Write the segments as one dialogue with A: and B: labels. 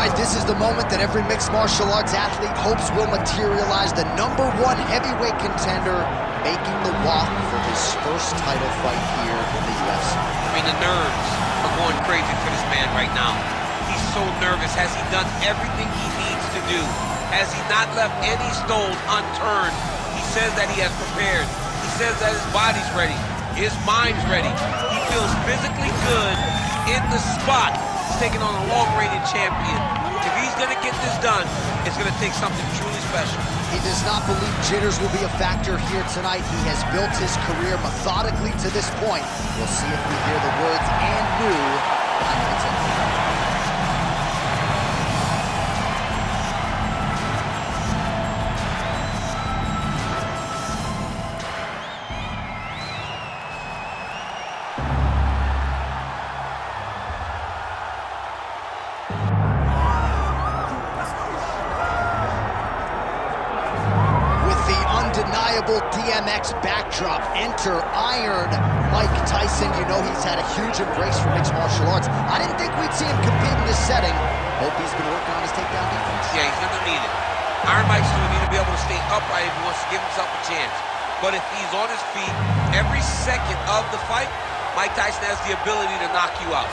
A: right, this is the moment that every mixed martial arts athlete hopes will materialize. The #1 heavyweight contender making the walk for his first title fight here in the UFC.
B: I mean, the nerves are going crazy for this man right now. He's so nervous. Has he done everything he needs to do? Has he not left any stones unturned? He says that he has prepared. He says that his body's ready. His mind's ready. He feels physically good in the spot. He's taking on a long-reigning champion. If he's going to get this done, it's going to take something truly special.
A: He does not believe jitters will be a factor here tonight. He has built his career methodically to this point. We'll see if we hear the words "and new" behind the tip. Undeniable DMX backdrop. Enter Iron Mike Tyson. You know he's had a huge embrace for mixed martial arts. I didn't think we'd see him compete in this setting. Hope he's been working on his takedown defense.
B: Yeah, he's gonna need it. Iron Mike's gonna need to be able to stay upright if he wants to give himself a chance. But if he's on his feet every second of the fight, Mike Tyson has the ability to knock you out.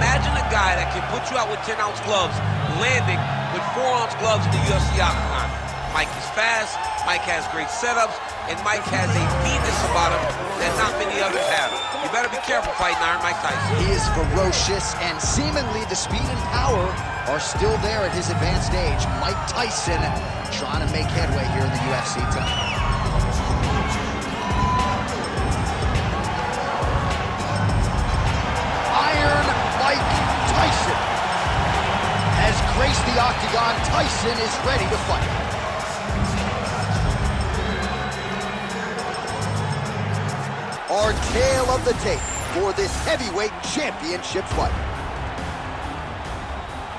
B: Imagine a guy that can put you out with 10-ounce gloves, landing with 4-ounce gloves in the UFC octagon. Mike is fast, Mike has great setups, and Mike has a meanness about him that not many others have. You better be careful fighting Iron Mike Tyson.
A: He is ferocious, and seemingly the speed and power are still there at his advanced age. Mike Tyson trying to make headway here in the UFC tonight. Iron Mike Tyson has graced the octagon. Tyson is ready to fight. Our tale of the tape for this heavyweight championship fight.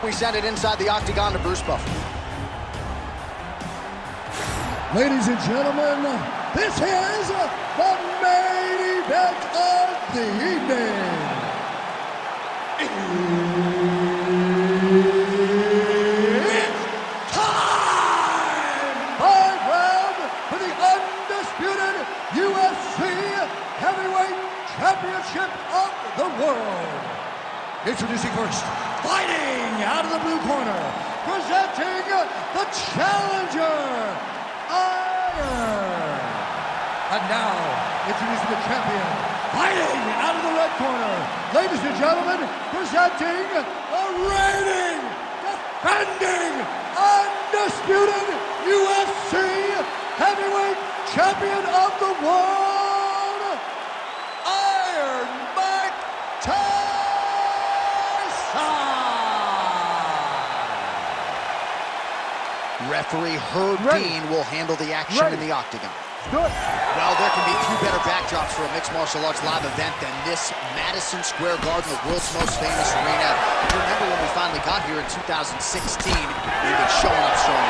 A: We send it inside the octagon to Bruce Buffer.
C: Ladies and gentlemen, this is the main event of the evening. It's time! 5 round for the undisputed UFC Heavyweight Championship of the world. Introducing first, fighting out of the blue corner, presenting the challenger, Iron. And now, introducing the champion, fighting out of the red corner, ladies and gentlemen, presenting the reigning, defending, undisputed UFC Heavyweight Champion of the world, Iron Mike Tyson.
A: Referee Herb Dean will handle the action in the octagon.
C: Good.
A: Well, there can be few better backdrops for a mixed martial arts live event than this Madison Square Garden, the world's most famous arena. You remember when we finally got here in 2016, we've been showing up strong.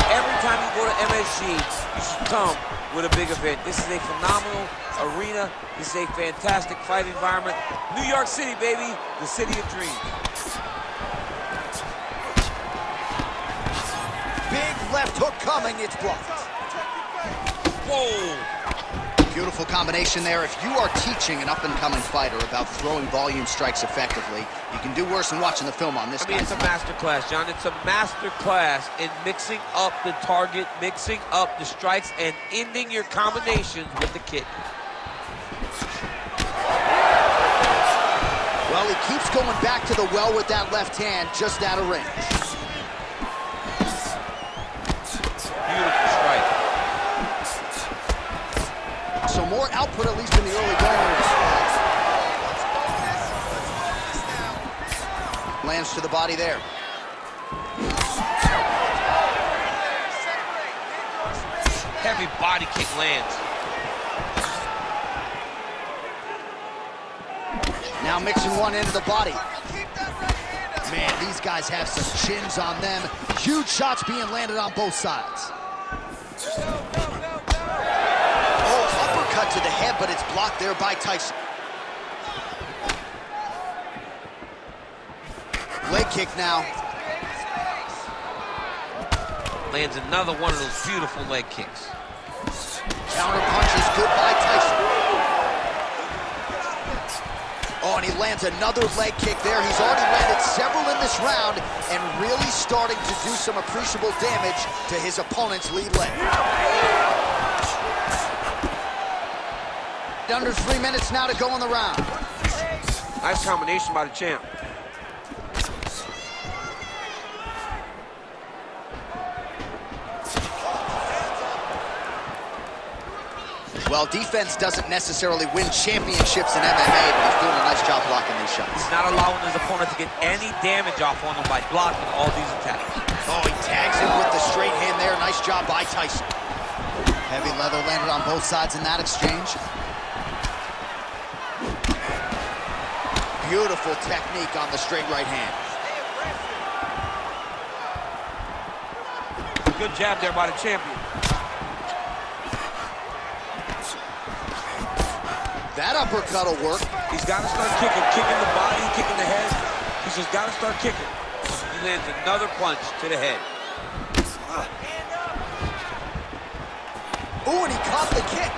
B: Every time you go to MSG, you should come with a big event. This is a phenomenal arena. This is a fantastic fight environment. New York City, baby, the city of dreams.
A: Big left hook coming, it's blocked.
B: Whoa!
A: Beautiful combination there. If you are teaching an up-and-coming fighter about throwing volume strikes effectively, you can do worse than watching the film on this guy.
B: It's a master class, John. It's a master class in mixing up the target, mixing up the strikes, and ending your combinations with the kick.
A: Well, he keeps going back to the well with that left hand, just out of range.
B: Beautiful strike.
A: So more output, at least in the early going. Lands to the body there.
B: Heavy body kick lands.
A: Now mixing one into the body. Man, these guys have some chins on them. Huge shots being landed on both sides. Oh, uppercut to the head, but it's blocked there by Tyson. Leg kick now.
B: Lands another one of those beautiful leg kicks.
A: Counter punches, good by Tyson. Oh, and he lands another leg kick there. He's already landed several in this round and really starting to do some appreciable damage to his opponent's lead leg. Under 3 minutes now to go in the round.
B: Nice combination by the champ.
A: Well, defense doesn't necessarily win championships in MMA, but he's doing a nice job blocking these shots.
B: He's not allowing his opponent to get any damage off on him by blocking all these attacks.
A: Oh, he tags him with the straight hand there. Nice job by Tyson. Heavy leather landed on both sides in that exchange. Beautiful technique on the straight right hand.
B: Good jab there by the champion.
A: That uppercut will work.
B: He's got to start kicking the body, kicking the head. He's just got to start kicking. He lands another punch to the head.
A: Ooh, and he caught the kick.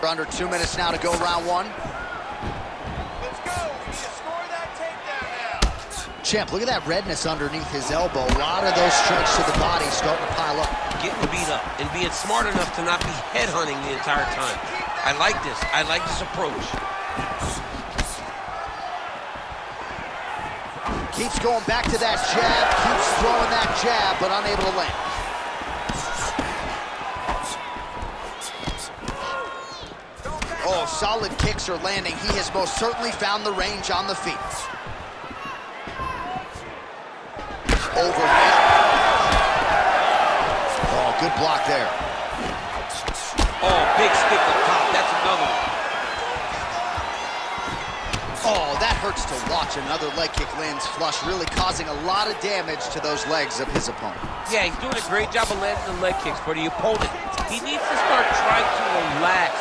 A: We're under 2 minutes now to go round one.
D: Let's go. We need to score that takedown now.
A: Champ, look at that redness underneath his elbow. A lot of those strikes to the body starting to pile up.
B: Getting beat up and being smart enough to not be headhunting the entire time. I like this. I like this approach.
A: Keeps going back to that jab, keeps throwing that jab, but unable to land. Oh, solid kicks are landing. He has most certainly found the range on the feet. Overhand. Oh, good block there.
B: Oh, big stick up top. That's another one.
A: Oh, that hurts to watch. Another leg kick lands flush, really causing a lot of damage to those legs of his opponent.
B: Yeah, he's doing a great job of landing the leg kicks for the opponent. He needs to start trying to relax.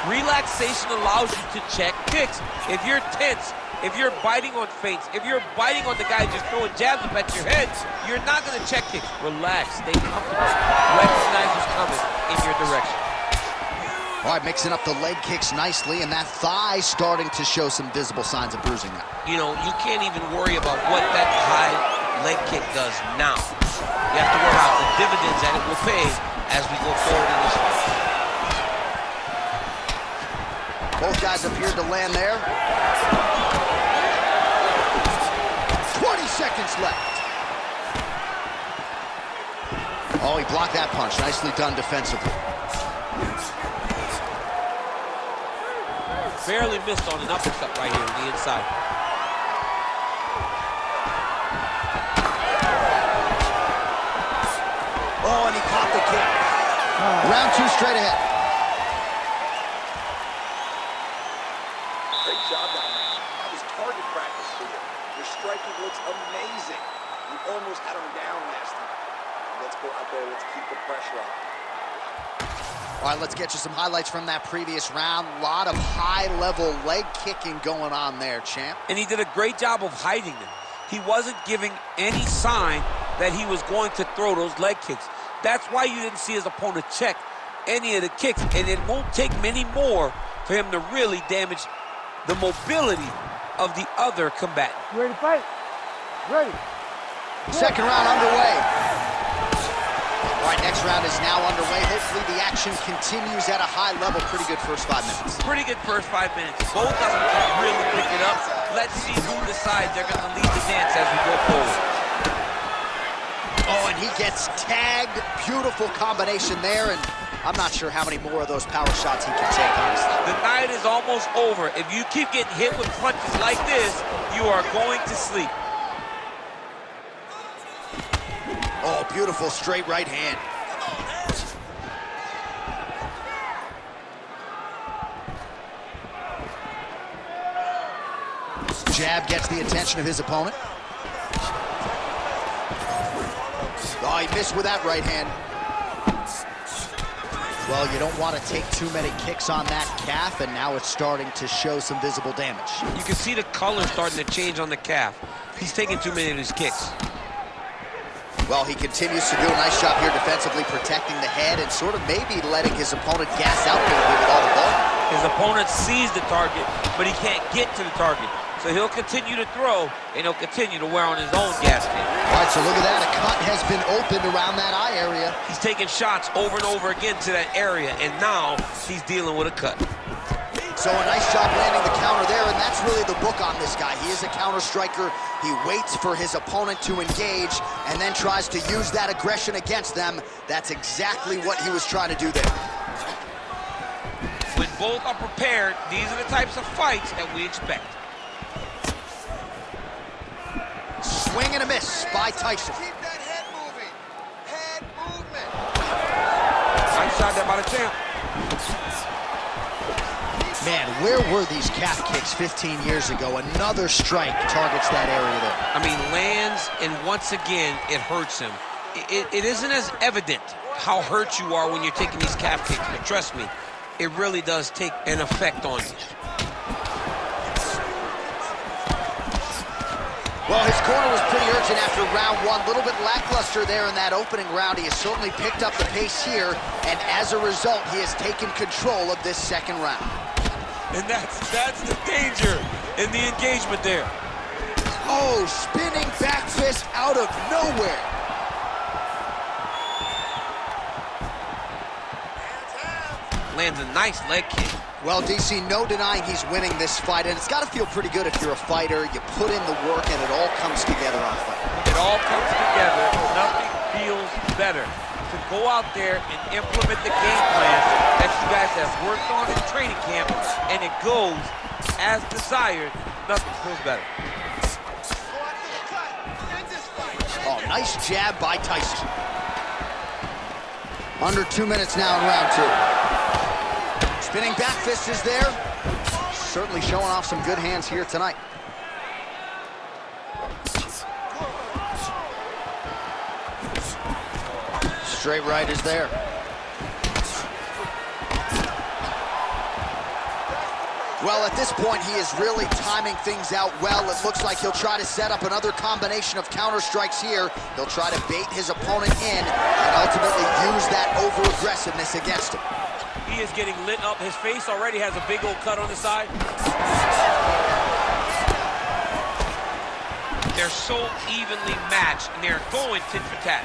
B: Relaxation allows you to check kicks. If you're tense, if you're biting on feints, if you're biting on the guy just throwing jabs up at your head, you're not going to check kicks. Relax, stay comfortable. Recognize who's coming in your direction.
A: All right, mixing up the leg kicks nicely, and that thigh starting to show some visible signs of bruising now.
B: You know, you can't even worry about what that high leg kick does now. You have to worry about the dividends that it will pay as we go forward in this fight.
A: Both guys appeared to land there. 20 seconds left. Oh, he blocked that punch. Nicely done defensively.
B: Barely missed on an uppercut right here on the inside.
A: Oh, and he caught the kick. Round two straight ahead.
D: Great job that round. That was target practice for you. Your striking looks amazing. You almost had him down last time. Let's go out there. Let's keep the pressure on.
A: All right, let's get you some highlights from that previous round. A lot of high-level leg kicking going on there, champ.
B: And he did a great job of hiding them. He wasn't giving any sign that he was going to throw those leg kicks. That's why you didn't see his opponent check any of the kicks. And it won't take many more for him to really damage the mobility of the other combatant.
C: You ready to fight? Ready.
A: Second round underway. All right, next round is now underway. Hopefully the action continues at a high level. Pretty good first 5 minutes.
B: Pretty good first 5 minutes. Both of them can really pick it up. Let's see who decides they're going to lead the dance as we go forward.
A: Oh, and he gets tagged. Beautiful combination there, and I'm not sure how many more of those power shots he can take, honestly.
B: The night is almost over. If you keep getting hit with punches like this, you are going to sleep.
A: Oh, beautiful straight right hand. Jab gets the attention of his opponent. Oh, he missed with that right hand. Well, you don't want to take too many kicks on that calf, and now it's starting to show some visible damage.
B: You can see the color starting to change on the calf. He's taking too many of his kicks.
A: Well, he continues to do a nice job here defensively, protecting the head and sort of maybe letting his opponent gas out a little bit with all the volume.
B: His opponent sees the target, but he can't get to the target. So he'll continue to throw, and he'll continue to wear on his own gas tank.
A: All right, so look at that. A cut has been opened around that eye area.
B: He's taking shots over and over again to that area, and now he's dealing with a cut.
A: So a nice job landing the counter there, and that's really the book on this guy. He is a counter striker. He waits for his opponent to engage and then tries to use that aggression against them. That's exactly what he was trying to do there.
B: When both are prepared, these are the types of fights that we expect.
A: Swing and a miss by Tyson.
D: Keep that head moving. Head movement.
B: Nice shot there by the champ.
A: Man, where were these calf kicks 15 years ago? Another strike targets that area there.
B: I mean, lands, and once again, it hurts him. It isn't as evident how hurt you are when you're taking these calf kicks, but trust me, it really does take an effect on you.
A: Well, his corner was pretty urgent after round one. A little bit lackluster there in that opening round. He has certainly picked up the pace here, and as a result, he has taken control of this second round.
B: And that's the danger in the engagement there.
A: Oh, spinning back fist out of nowhere.
B: Lands a nice leg kick.
A: Well, DC, no denying he's winning this fight, and it's got to feel pretty good if you're a fighter. You put in the work, and it all comes together on fight.
B: It all comes together. Nothing feels better to go out there and implement the game plan that you guys have worked on in training camp, and it goes as desired. Nothing feels better.
A: Oh, nice jab by Tyson. Under 2 minutes now in round two. Spinning back fist is there. Certainly showing off some good hands here tonight. Straight right is there. Well, at this point, he is really timing things out well. It looks like he'll try to set up another combination of counter strikes here. He'll try to bait his opponent in and ultimately use that over-aggressiveness against him.
B: He is getting lit up. His face already has a big old cut on the side. They're so evenly matched, and they're going tit for tat.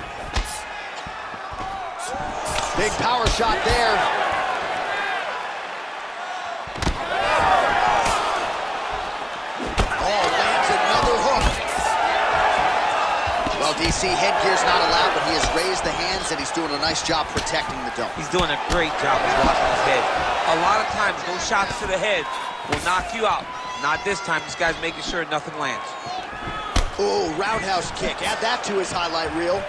A: Big power shot there. Oh, lands another hook. Well, DC, headgear's not allowed, but he has raised the hands, and he's doing a nice job protecting the dome.
B: He's doing a great job of blocking his head. A lot of times, those shots to the head will knock you out. Not this time. This guy's making sure nothing lands.
A: Oh, roundhouse kick. Add that to his highlight reel.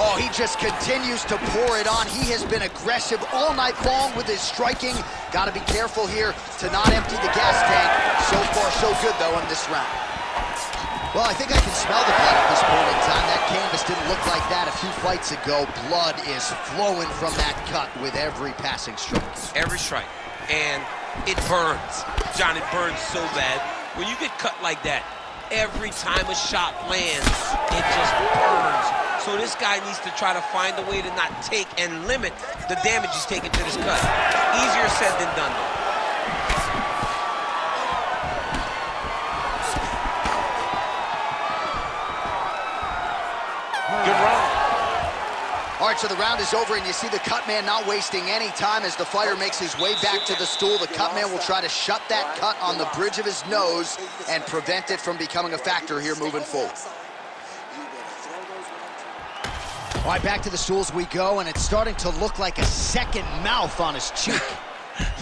A: Oh, he just continues to pour it on. He has been aggressive all night long with his striking. Got to be careful here to not empty the gas tank. So far, so good, though, in this round. Well, I think I can smell the blood at this point in time. That canvas didn't look like that a few fights ago. Blood is flowing from that cut with every passing strike.
B: Every strike. And it burns. John, it burns so bad. When you get cut like that, every time a shot lands, it just burns. So this guy needs to try to find a way to not take and limit the damage he's taking to this cut. Easier said than done, though. Good round.
A: All right, so the round is over, and you see the cut man not wasting any time as the fighter makes his way back to the stool. The cut man will try to shut that cut on the bridge of his nose and prevent it from becoming a factor here moving forward. All right, back to the stools we go, and it's starting to look like a second mouth on his cheek.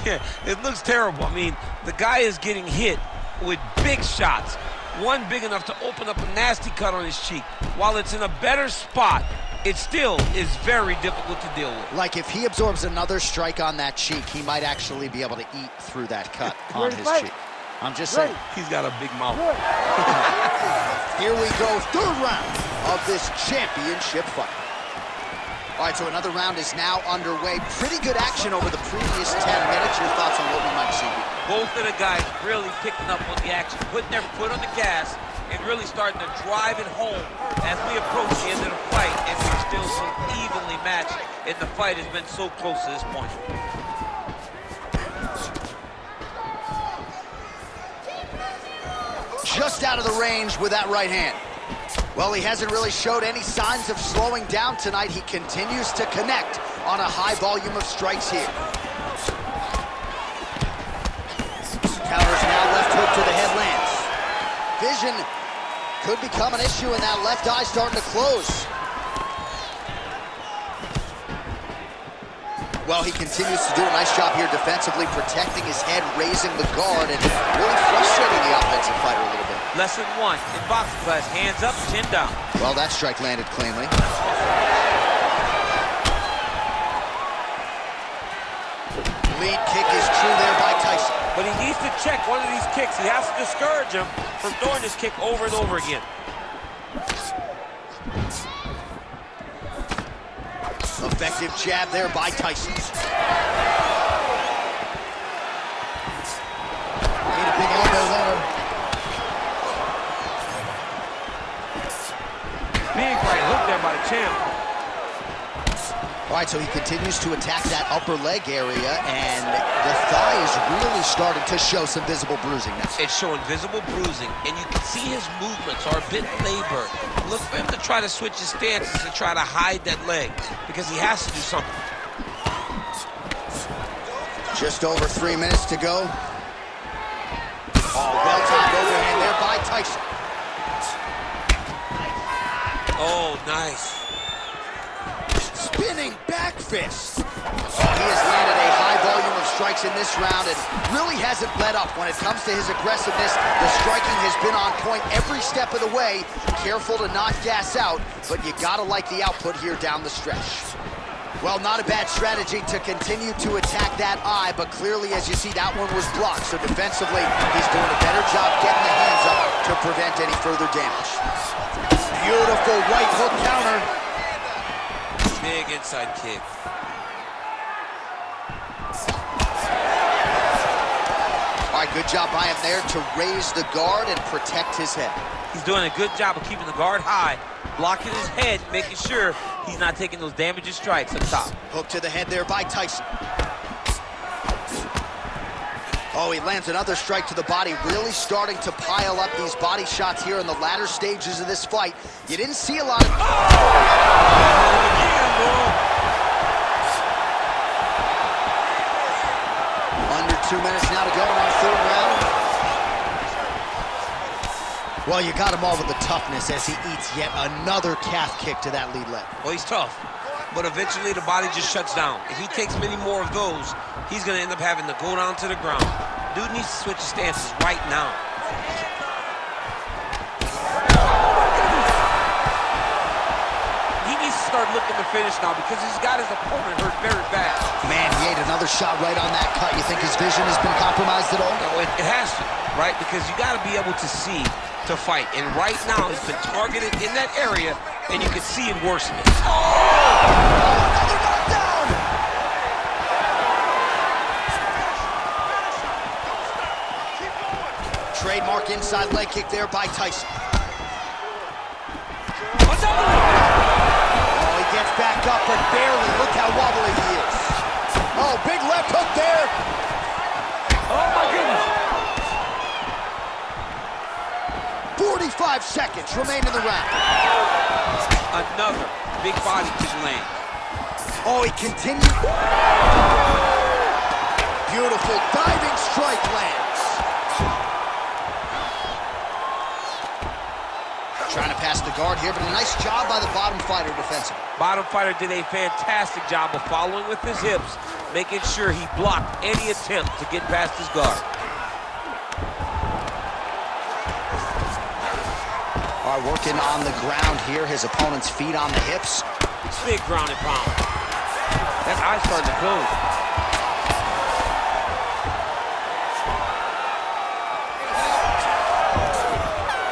B: Yeah, it looks terrible. I mean, the guy is getting hit with big shots. One big enough to open up a nasty cut on his cheek. While it's in a better spot, it still is very difficult to deal with.
A: Like if he absorbs another strike on that cheek, he might actually be able to eat through that cut on his cheek. I'm just saying.
B: He's got a big mouth.
A: Here we go, third round of this championship fight. All right, so another round is now underway. Pretty good action over the previous 10 minutes. Your thoughts on what we might see here?
B: Both of the guys really picking up on the action, putting their foot on the gas, and really starting to drive it home as we approach the end of the fight, and we're still so evenly matched, and the fight has been so close to this point.
A: Just out of the range with that right hand. Well, he hasn't really showed any signs of slowing down tonight. He continues to connect on a high volume of strikes here. Counters now, left hook to the head lands. Vision could become an issue, and that left eye starting to close. Well, he continues to do a nice job here defensively, protecting his head, raising the guard, and really frustrating the offensive fighter a little bit.
B: Lesson 1 in boxing class, hands up, chin down.
A: Well, that strike landed cleanly. Lead kick is true there by Tyson.
B: But he needs to check one of these kicks. He has to discourage him from throwing this kick over and over again.
A: Effective jab there by Tyson. Made a big elbow there.
B: Big right hook there by the champ.
A: All right, so he continues to attack that upper leg area, and the thigh is really starting to show some visible bruising now.
B: It's showing visible bruising, and you can see his movements are a bit labored. Look for him to try to switch his stances to try to hide that leg, because he has to do something.
A: Just over 3 minutes to go. Oh, well-timed overhand there by Tyson.
B: Oh, nice.
A: Spinning back fist. Oh, he has landed a high volume of strikes in this round and really hasn't let up when it comes to his aggressiveness. The striking has been on point every step of the way. Careful to not gas out, but you gotta like the output here down the stretch. Well, not a bad strategy to continue to attack that eye, but clearly, as you see, that one was blocked. So defensively, he's doing a better job getting the hands up to prevent any further damage. Beautiful right hook counter.
B: Big inside kick.
A: All right, good job by him there to raise the guard and protect his head.
B: He's doing a good job of keeping the guard high, blocking his head, making sure he's not taking those damaging strikes up top.
A: Hook to the head there by Tyson. Oh, he lands another strike to the body, really starting to pile up these body shots here in the latter stages of this fight. You didn't see a lot of... Under 2 minutes now to go in our third round. Well, you got him all with the toughness as he eats yet another calf kick to that lead leg.
B: Well, he's tough, but eventually the body just shuts down. If he takes many more of those, he's going to end up having to go down to the ground. Dude needs to switch his stances right now. He needs to start looking to finish now because he's got his opponent hurt very bad.
A: Man, he ate another shot right on that cut. You think his vision has been compromised at all?
B: No, it has to, right? Because you got to be able to see to fight. And right now, it's been targeted in that area, and you can see it worsening.
A: Oh! Another knockdown! Trademark inside leg kick there by Tyson. Oh, he gets back up, but barely. Look how wobbly he is. Oh, big left hook there.
B: Oh, my goodness.
A: 45 seconds remain in the round.
B: Another big body kick land.
A: Oh, he continued. Beautiful diving strike lands. Trying to pass the guard here, but a nice job by the bottom fighter defensively.
B: Bottom fighter did a fantastic job of following with his hips, making sure he blocked any attempt to get past his guard.
A: All right, working on the ground here, his opponent's feet on the hips.
B: Big ground and pound. That eye's starting to close.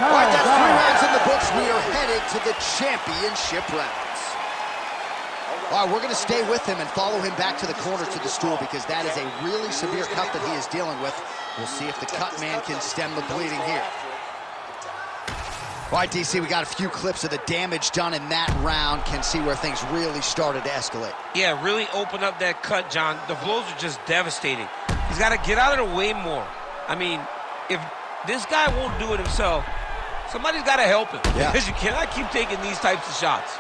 A: All right, that's 3 rounds in the books. We are headed to the championship rounds.
D: All
A: All right, we're going to stay with him and follow him back to the corner to the stool because that is a really severe cut that he is dealing with. We'll see if the cut man can stem the bleeding here. All right, DC, we got a few clips of the damage done in that round. Can see where things really started to escalate.
B: Yeah, really open up that cut, John. The blows are just devastating. He's got to get out of the way more. I mean, if this guy won't do it himself, somebody's got to help him.
A: Yeah.
B: Because you cannot keep taking these types of shots.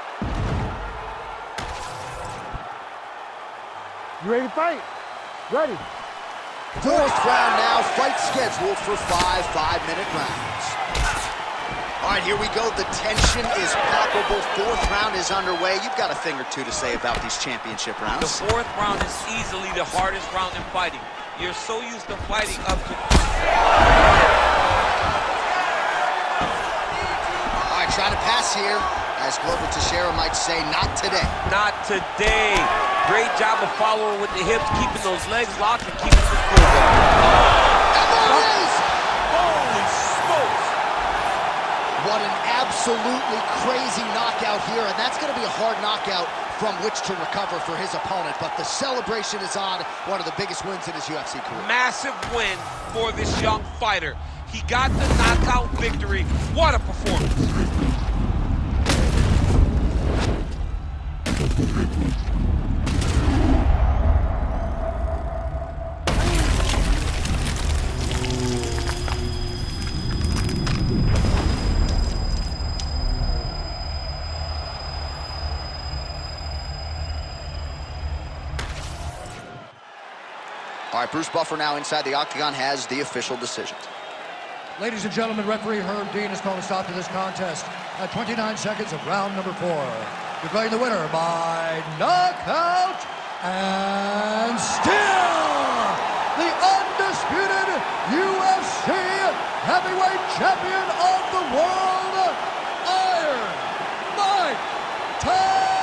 C: You ready to fight? Ready.
A: Fourth round now, fight scheduled for 5 5-minute rounds. All right, here we go. The tension is palpable. Fourth round is underway. You've got a thing or two to say about these championship rounds.
B: The fourth round is easily the hardest round in fighting. You're so used to fighting up to...
A: All right, trying to pass here. As Glover Teixeira might say, not today.
B: Not today. Great job of following with the hips, keeping those legs locked and keeping the full guard.
A: And there it is!
B: Holy smokes!
A: What an absolutely crazy knockout here, and that's going to be a hard knockout from which to recover for his opponent, but the celebration is on. One of the biggest wins in his UFC career.
B: Massive win for this young fighter. He got the knockout victory. What a performance.
A: All right, Bruce Buffer now inside the octagon has the official decision.
C: Ladies and gentlemen, referee Herb Dean has called a stop to this contest at 29 seconds of round number 4. Declaring the winner by knockout and still the undisputed UFC heavyweight champion of the world, Iron Mike Tyson.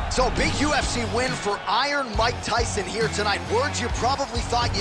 A: So big UFC win for Iron Mike Tyson here tonight. Words you probably thought you'd